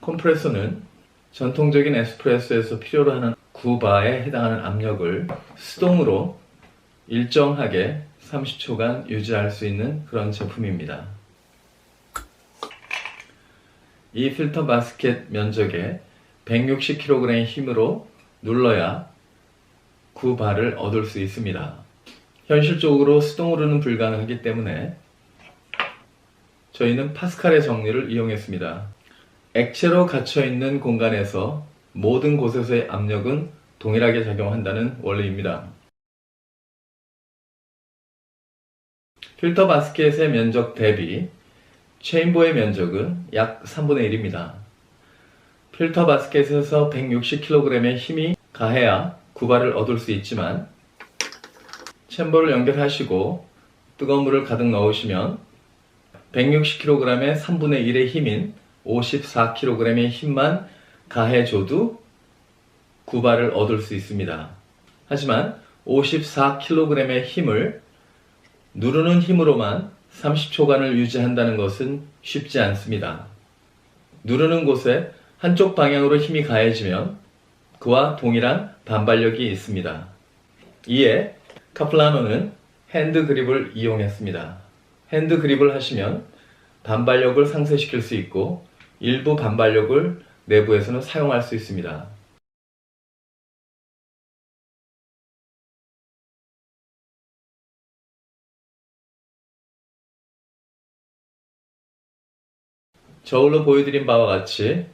컴프레서는 전통적인 에스프레소에서 필요로 하는 9바에 해당하는 압력을 수동으로 일정하게 30초간 유지할 수 있는 그런 제품입니다. 이 필터 바스켓 면적에 160kg의 힘으로 눌러야 9바를 얻을 수 있습니다. 현실적으로 수동으로는 불가능하기 때문에 저희는 파스칼의 정리를 이용했습니다. 액체로 갇혀있는 공간에서 모든 곳에서의 압력은 동일하게 작용한다는 원리입니다. 필터 바스켓의 면적 대비 체인버의 면적은 약 3분의 1입니다. 필터 바스켓에서 160kg의 힘이 가해야 9바를 얻을 수 있지만 챔버를 연결하시고 뜨거운 물을 가득 넣으시면 160kg의 3분의 1의 힘인 54kg의 힘만 가해줘도 9바를 얻을 수 있습니다. 하지만 54kg의 힘을 누르는 힘으로만 30초간을 유지한다는 것은 쉽지 않습니다. 누르는 곳에 한쪽 방향으로 힘이 가해지면 그와 동일한 반발력이 있습니다. 이에 카플라노는 핸드 그립을 이용했습니다. 핸드 그립을 하시면 반발력을 상쇄시킬 수 있고 일부 반발력을 내부에서는 사용할 수 있습니다. 저울로 보여드린 바와 같이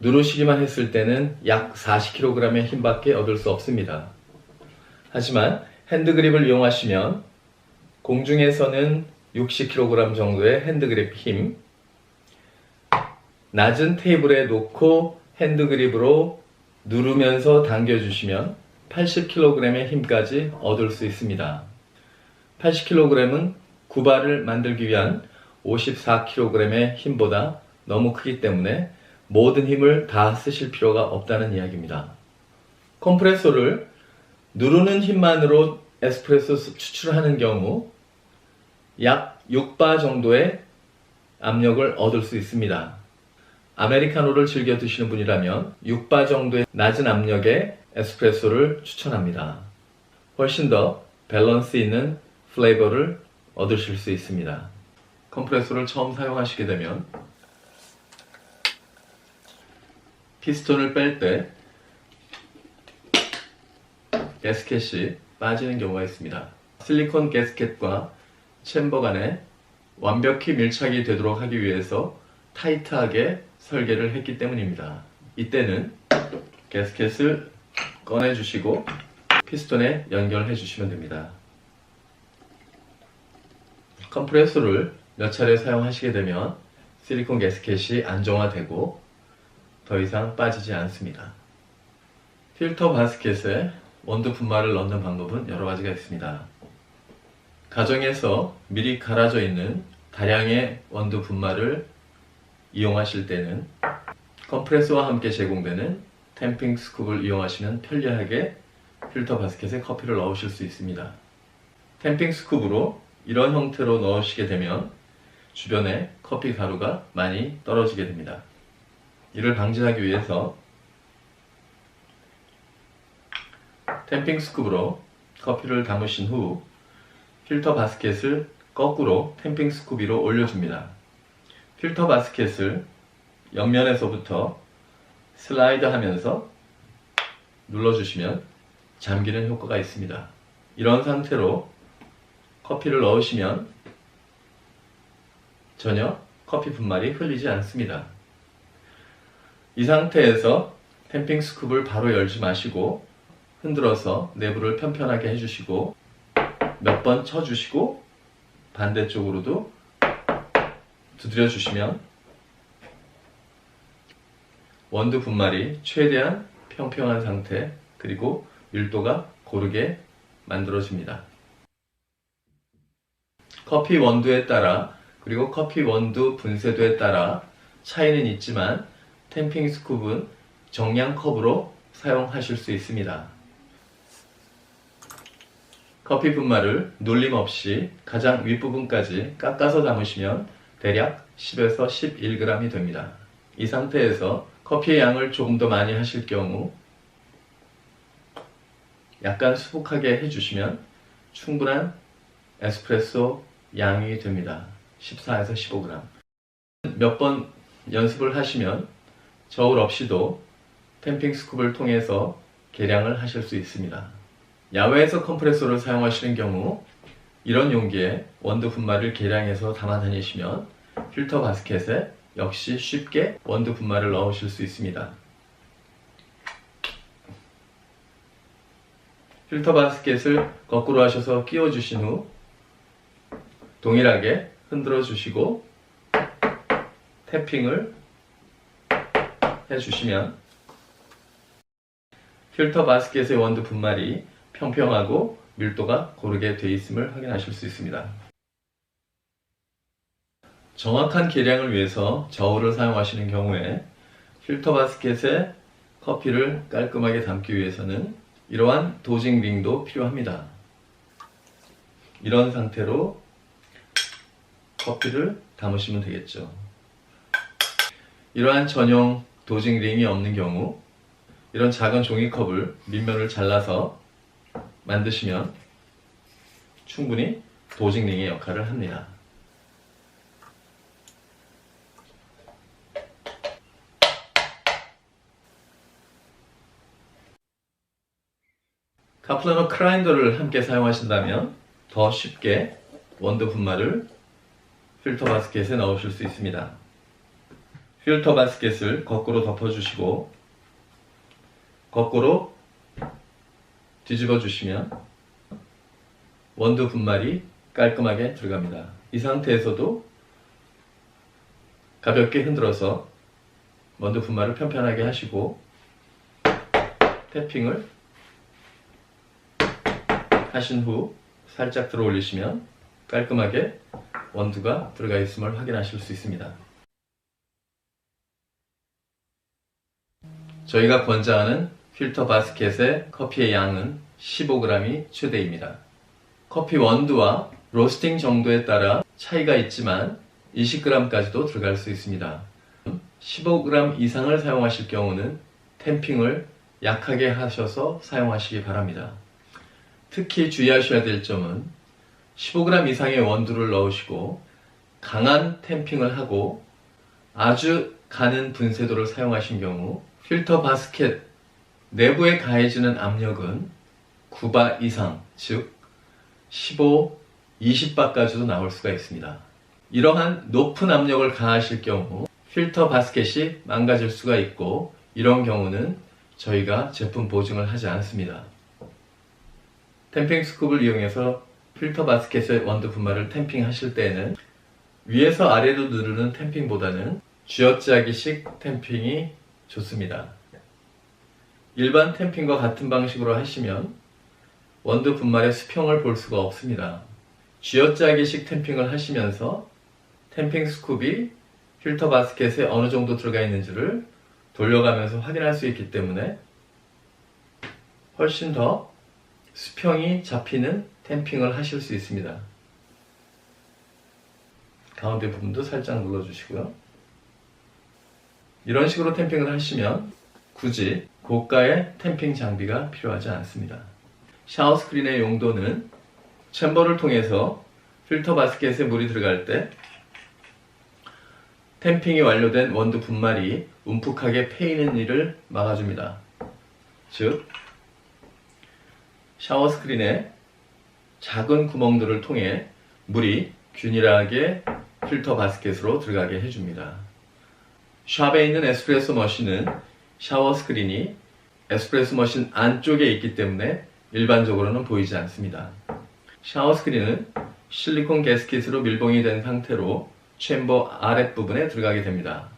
누르시기만 했을 때는 약 40kg의 힘밖에 얻을 수 없습니다. 하지만 핸드그립을 이용하시면 공중에서는 60kg 정도의 핸드그립 힘, 낮은 테이블에 놓고 핸드그립으로 누르면서 당겨주시면 80kg의 힘까지 얻을 수 있습니다. 80kg은 9바를 만들기 위한 54kg의 힘보다 너무 크기 때문에 모든 힘을 다 쓰실 필요가 없다는 이야기입니다. 컴프레소를 누르는 힘만으로 에스프레소 추출하는 경우 약 6바 정도의 압력을 얻을 수 있습니다. 아메리카노를 즐겨 드시는 분이라면 6바 정도의 낮은 압력의 에스프레소를 추천합니다. 훨씬 더 밸런스 있는 플레이버를 얻으실 수 있습니다. 컴프레소를 처음 사용하시게 되면 피스톤을 뺄 때 가스켓이 빠지는 경우가 있습니다. 실리콘 가스켓과 챔버 간에 완벽히 밀착이 되도록 하기 위해서 타이트하게 설계를 했기 때문입니다. 이때는 가스켓을 꺼내 주시고 피스톤에 연결해 주시면 됩니다. 컴프레소를 몇 차례 사용하시게 되면 실리콘 가스켓이 안정화되고 더 이상 빠지지 않습니다. 필터 바스켓에 원두 분말을 넣는 방법은 여러 가지가 있습니다. 가정에서 미리 갈아져 있는 다량의 원두 분말을 이용하실 때는 컴프레소와 함께 제공되는 탬핑 스쿱을 이용하시면 편리하게 필터 바스켓에 커피를 넣으실 수 있습니다. 탬핑 스쿱으로 이런 형태로 넣으시게 되면 주변에 커피 가루가 많이 떨어지게 됩니다. 이를 방지하기 위해서 탬핑 스쿱으로 커피를 담으신 후 필터 바스켓을 거꾸로 탬핑 스쿱 위로 올려줍니다. 필터 바스켓을 옆면에서부터 슬라이드 하면서 눌러주시면 잠기는 효과가 있습니다. 이런 상태로 커피를 넣으시면 전혀 커피 분말이 흘리지 않습니다. 이 상태에서 탬핑 스쿱을 바로 열지 마시고 흔들어서 내부를 편편하게 해주시고 몇 번 쳐주시고 반대쪽으로도 두드려 주시면 원두 분말이 최대한 평평한 상태 그리고 밀도가 고르게 만들어집니다. 커피 원두에 따라 그리고 커피 원두 분쇄도에 따라 차이는 있지만 탬핑 스쿱은 정량 컵으로 사용하실 수 있습니다. 커피 분말을 눌림 없이 가장 윗부분까지 깎아서 담으시면 대략 10에서 11g이 됩니다. 이 상태에서 커피의 양을 조금 더 많이 하실 경우 약간 수북하게 해주시면 충분한 에스프레소 양이 됩니다. 14에서 15g. 몇 번 연습을 하시면 저울 없이도 템핑 스쿱을 통해서 계량을 하실 수 있습니다. 야외에서 컴프레서를 사용하시는 경우 이런 용기에 원두 분말을 계량해서 담아 다니시면 필터 바스켓에 역시 쉽게 원두 분말을 넣으실 수 있습니다. 필터 바스켓을 거꾸로 하셔서 끼워 주신 후 동일하게 흔들어 주시고 탭핑을 해 주시면 필터 바스켓의 원두 분말이 평평하고 밀도가 고르게 되어 있음을 확인하실 수 있습니다. 정확한 계량을 위해서 저울을 사용하시는 경우에 필터 바스켓에 커피를 깔끔하게 담기 위해서는 이러한 도징 링도 필요합니다. 이런 상태로 커피를 담으시면 되겠죠. 이러한 전용 도징 링이 없는 경우 이런 작은 종이컵을 밑면을 잘라서 만드시면 충분히 도징 링의 역할을 합니다. 카플러너 크라인더를 함께 사용하신다면 더 쉽게 원두 분말을 필터 바스켓에 넣으실 수 있습니다. 필터 바스켓을 거꾸로 덮어주시고 거꾸로 뒤집어 주시면 원두 분말이 깔끔하게 들어갑니다. 이 상태에서도 가볍게 흔들어서 원두 분말을 편편하게 하시고 탭핑을 하신 후 살짝 들어 올리시면 깔끔하게 원두가 들어가 있음을 확인하실 수 있습니다. 저희가 권장하는 필터 바스켓의 커피의 양은 15g이 최대입니다. 커피 원두와 로스팅 정도에 따라 차이가 있지만 20g까지도 들어갈 수 있습니다. 15g 이상을 사용하실 경우는 템핑을 약하게 하셔서 사용하시기 바랍니다. 특히 주의하셔야 될 점은 15g 이상의 원두를 넣으시고 강한 템핑을 하고 아주 가는 분쇄도를 사용하신 경우 필터 바스켓 내부에 가해지는 압력은 9바 이상, 즉 15, 20바까지도 나올 수가 있습니다. 이러한 높은 압력을 가하실 경우 필터 바스켓이 망가질 수가 있고 이런 경우는 저희가 제품 보증을 하지 않습니다. 템핑 스쿱을 이용해서 필터 바스켓의 원두 분말을 템핑 하실 때에는 위에서 아래로 누르는 템핑보다는 쥐어짜기식 템핑이 좋습니다. 일반 템핑과 같은 방식으로 하시면 원두 분말의 수평을 볼 수가 없습니다. 쥐어짜기식 템핑을 하시면서 템핑 스쿱이 필터 바스켓에 어느 정도 들어가 있는지를 돌려가면서 확인할 수 있기 때문에 훨씬 더 수평이 잡히는 템핑을 하실 수 있습니다. 가운데 부분도 살짝 눌러주시고요. 이런 식으로 템핑을 하시면 굳이 고가의 템핑 장비가 필요하지 않습니다. 샤워 스크린의 용도는 챔버를 통해서 필터 바스켓에 물이 들어갈 때 템핑이 완료된 원두 분말이 움푹하게 패이는 일을 막아줍니다. 즉 샤워 스크린에 작은 구멍들을 통해 물이 균일하게 필터 바스켓으로 들어가게 해줍니다. 샵에 있는 에스프레소 머신은 샤워 스크린이 에스프레소 머신 안쪽에 있기 때문에 일반적으로는 보이지 않습니다. 샤워 스크린은 실리콘 가스켓으로 밀봉이 된 상태로 챔버 아랫부분에 들어가게 됩니다.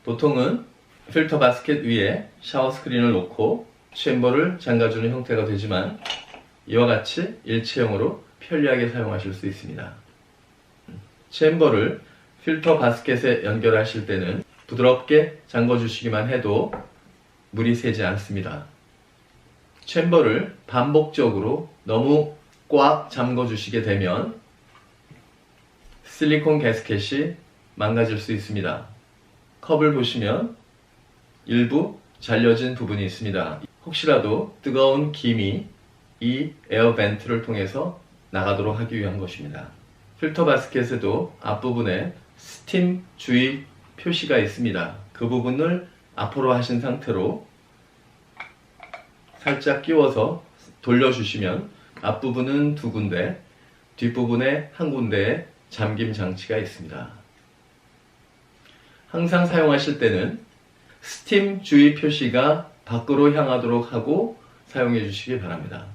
보통은 필터 바스켓 위에 샤워 스크린을 놓고 챔버를 잠가주는 형태가 되지만 이와 같이 일체형으로 편리하게 사용하실 수 있습니다. 챔버를 필터 바스켓에 연결하실 때는 부드럽게 잠궈주시기만 해도 물이 새지 않습니다. 챔버를 반복적으로 너무 꽉 잠궈주시게 되면 실리콘 가스켓이 망가질 수 있습니다. 컵을 보시면 일부 잘려진 부분이 있습니다. 혹시라도 뜨거운 김이 이 에어 벤트를 통해서 나가도록 하기 위한 것입니다. 필터 바스켓에도 앞부분에 스팀 주의 표시가 있습니다. 그 부분을 앞으로 하신 상태로 살짝 끼워서 돌려주시면 앞부분은 두 군데, 뒷부분에 한 군데에 잠김 장치가 있습니다. 항상 사용하실 때는 스팀 주의 표시가 밖으로 향하도록 하고 사용해 주시기 바랍니다.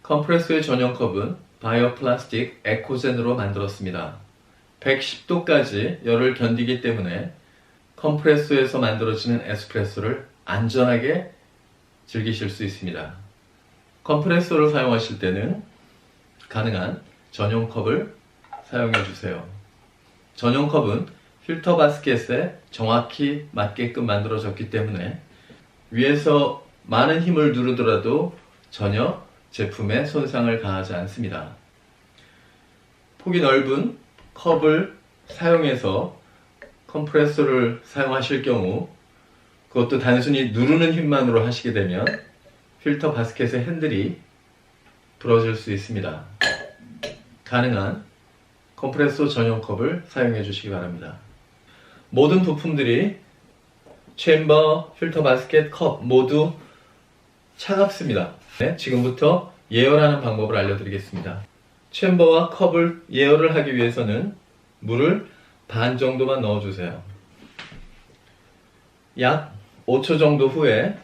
컴프레소의 전용 컵은 바이오 플라스틱 에코젠으로 만들었습니다. 110도까지 열을 견디기 때문에 컴프레소에서 만들어지는 에스프레소를 안전하게 즐기실 수 있습니다. 컴프레소를 사용하실 때는 가능한 전용 컵을 사용해 주세요. 전용 컵은 필터 바스켓에 정확히 맞게끔 만들어졌기 때문에 위에서 많은 힘을 누르더라도 전혀 제품에 손상을 가하지 않습니다. 폭이 넓은 컵을 사용해서 컴프레소를 사용하실 경우 그것도 단순히 누르는 힘만으로 하시게 되면 필터 바스켓의 핸들이 부러질 수 있습니다. 가능한 컴프레소 전용 컵을 사용해 주시기 바랍니다. 모든 부품들이 챔버, 필터 바스켓, 컵 모두 차갑습니다. 네, 지금부터 예열하는 방법을 알려드리겠습니다. 챔버와 컵을 예열을 하기 위해서는 물을 반 정도만 넣어주세요. 약 5초 정도 후에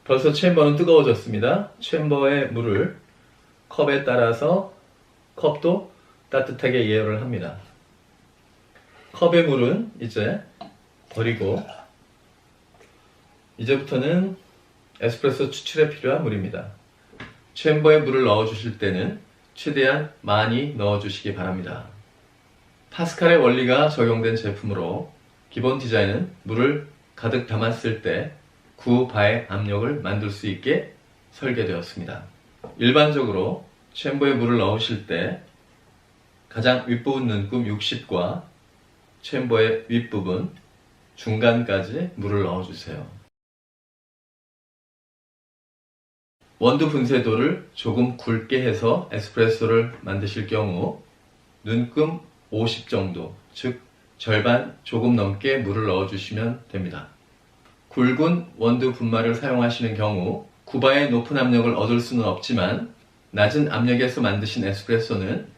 벌써 챔버는 뜨거워졌습니다. 챔버의 물을 컵에 따라서 컵도 따뜻하게 예열을 합니다. 컵의 물은 이제 버리고 이제부터는 에스프레소 추출에 필요한 물입니다. 챔버에 물을 넣어주실 때는 최대한 많이 넣어주시기 바랍니다. 파스칼의 원리가 적용된 제품으로 기본 디자인은 물을 가득 담았을 때 9바의 압력을 만들 수 있게 설계되었습니다. 일반적으로 챔버에 물을 넣으실 때 가장 윗부분 눈금 60과 챔버의 윗부분 중간까지 물을 넣어주세요. 원두 분쇄도를 조금 굵게 해서 에스프레소를 만드실 경우 눈금 50 정도, 즉 절반 조금 넘게 물을 넣어주시면 됩니다. 굵은 원두 분말을 사용하시는 경우 9바의 높은 압력을 얻을 수는 없지만 낮은 압력에서 만드신 에스프레소는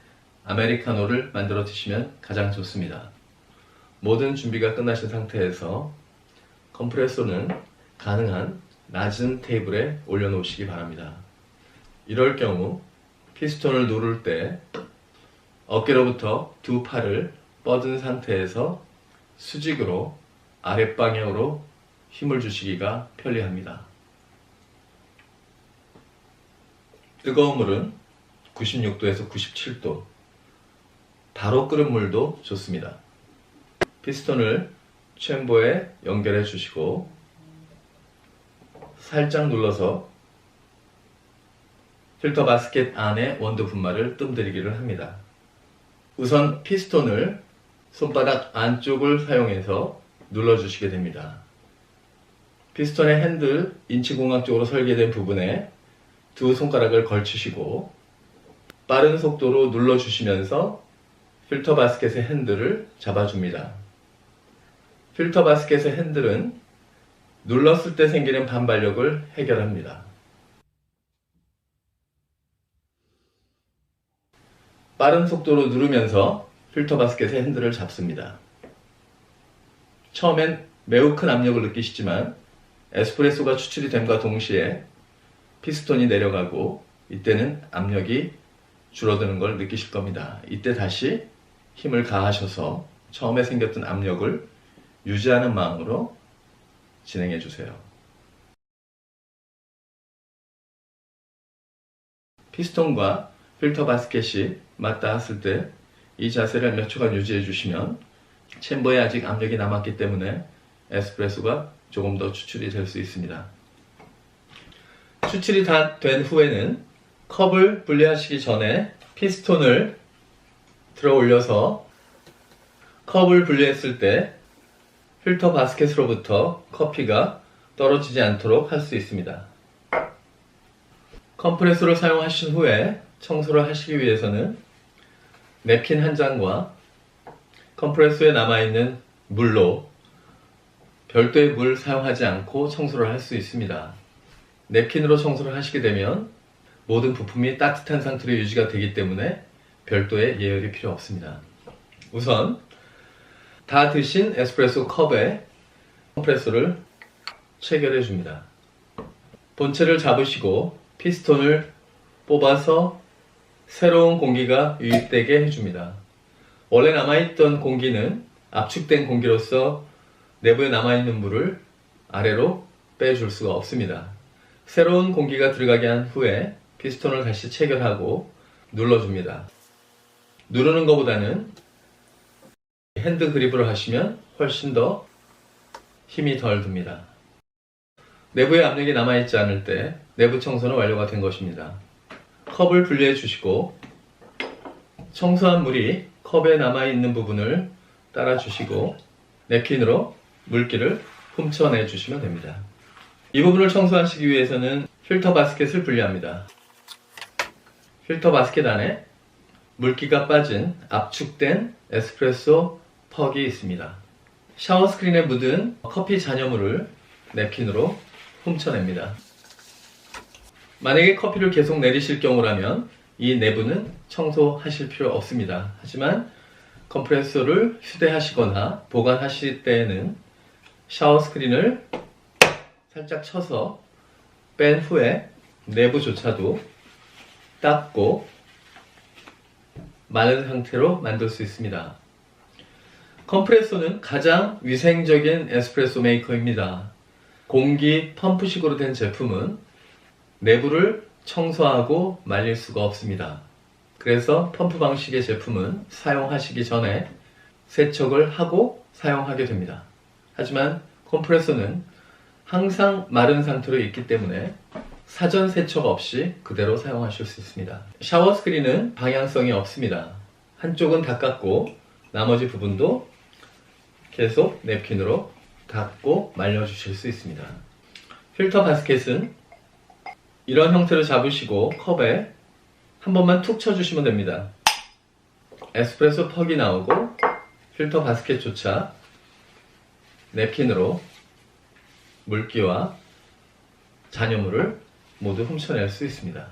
아메리카노를 만들어 드시면 가장 좋습니다. 모든 준비가 끝나신 상태에서 컴프레소는 가능한 낮은 테이블에 올려놓으시기 바랍니다. 이럴 경우 피스톤을 누를 때 어깨로부터 두 팔을 뻗은 상태에서 수직으로 아랫방향으로 힘을 주시기가 편리합니다. 뜨거운 물은 96도에서 97도, 바로 끓은 물도 좋습니다. 피스톤을 챔버에 연결해 주시고 살짝 눌러서 필터 바스켓 안에 원두 분말을 뜸들이기를 합니다. 우선 피스톤을 손바닥 안쪽을 사용해서 눌러주시게 됩니다. 피스톤의 핸들 인치공학적으로 설계된 부분에 두 손가락을 걸치시고 빠른 속도로 눌러주시면서 필터 바스켓의 핸들을 잡아줍니다. 필터 바스켓의 핸들은 눌렀을 때 생기는 반발력을 해결합니다. 빠른 속도로 누르면서 필터 바스켓의 핸들을 잡습니다. 처음엔 매우 큰 압력을 느끼시지만 에스프레소가 추출이 됨과 동시에 피스톤이 내려가고 이때는 압력이 줄어드는 걸 느끼실 겁니다. 이때 다시 힘을 가하셔서 처음에 생겼던 압력을 유지하는 마음으로 진행해 주세요. 피스톤과 필터 바스켓이 맞닿았을 때 이 자세를 몇 초간 유지해 주시면 챔버에 아직 압력이 남았기 때문에 에스프레소가 조금 더 추출이 될 수 있습니다. 추출이 다 된 후에는 컵을 분리하시기 전에 피스톤을 들어 올려서 컵을 분리했을 때 필터 바스켓으로부터 커피가 떨어지지 않도록 할 수 있습니다. 컴프레소를 사용하신 후에 청소를 하시기 위해서는 냅킨 한 장과 컴프레소에 남아있는 물로 별도의 물 사용하지 않고 청소를 할 수 있습니다. 냅킨으로 청소를 하시게 되면 모든 부품이 따뜻한 상태로 유지가 되기 때문에 별도의 예열이 필요 없습니다. 우선 다 드신 에스프레소 컵에 컴프레소를 체결해 줍니다. 본체를 잡으시고 피스톤을 뽑아서 새로운 공기가 유입되게 해줍니다. 원래 남아있던 공기는 압축된 공기로서 내부에 남아있는 물을 아래로 빼줄 수가 없습니다. 새로운 공기가 들어가게 한 후에 피스톤을 다시 체결하고 눌러줍니다. 누르는 것보다는 핸드 그립으로 하시면 훨씬 더 힘이 덜 듭니다. 내부에 압력이 남아있지 않을 때 내부 청소는 완료가 된 것입니다. 컵을 분리해 주시고 청소한 물이 컵에 남아있는 부분을 따라 주시고 냅킨으로 물기를 훔쳐내 주시면 됩니다. 이 부분을 청소하시기 위해서는 필터 바스켓을 분리합니다. 필터 바스켓 안에 물기가 빠진 압축된 에스프레소 퍽이 있습니다. 샤워 스크린에 묻은 커피 잔여물을 냅킨으로 훔쳐냅니다. 만약에 커피를 계속 내리실 경우라면 이 내부는 청소하실 필요 없습니다. 하지만 컴프레소를 휴대하시거나 보관하실 때에는 샤워 스크린을 살짝 쳐서 뺀 후에 내부조차도 닦고 마른 상태로 만들 수 있습니다. 컴프레소는 가장 위생적인 에스프레소 메이커입니다. 공기 펌프식으로 된 제품은 내부를 청소하고 말릴 수가 없습니다. 그래서 펌프 방식의 제품은 사용하시기 전에 세척을 하고 사용하게 됩니다. 하지만 컴프레소는 항상 마른 상태로 있기 때문에 사전 세척 없이 그대로 사용하실 수 있습니다. 샤워 스크린은 방향성이 없습니다. 한쪽은 닦았고 나머지 부분도 계속 냅킨으로 닦고 말려주실 수 있습니다. 필터 바스켓은 이런 형태로 잡으시고 컵에 한 번만 툭 쳐주시면 됩니다. 에스프레소 퍽이 나오고 필터 바스켓조차 냅킨으로 물기와 잔여물을 모두 훔쳐낼 수 있습니다.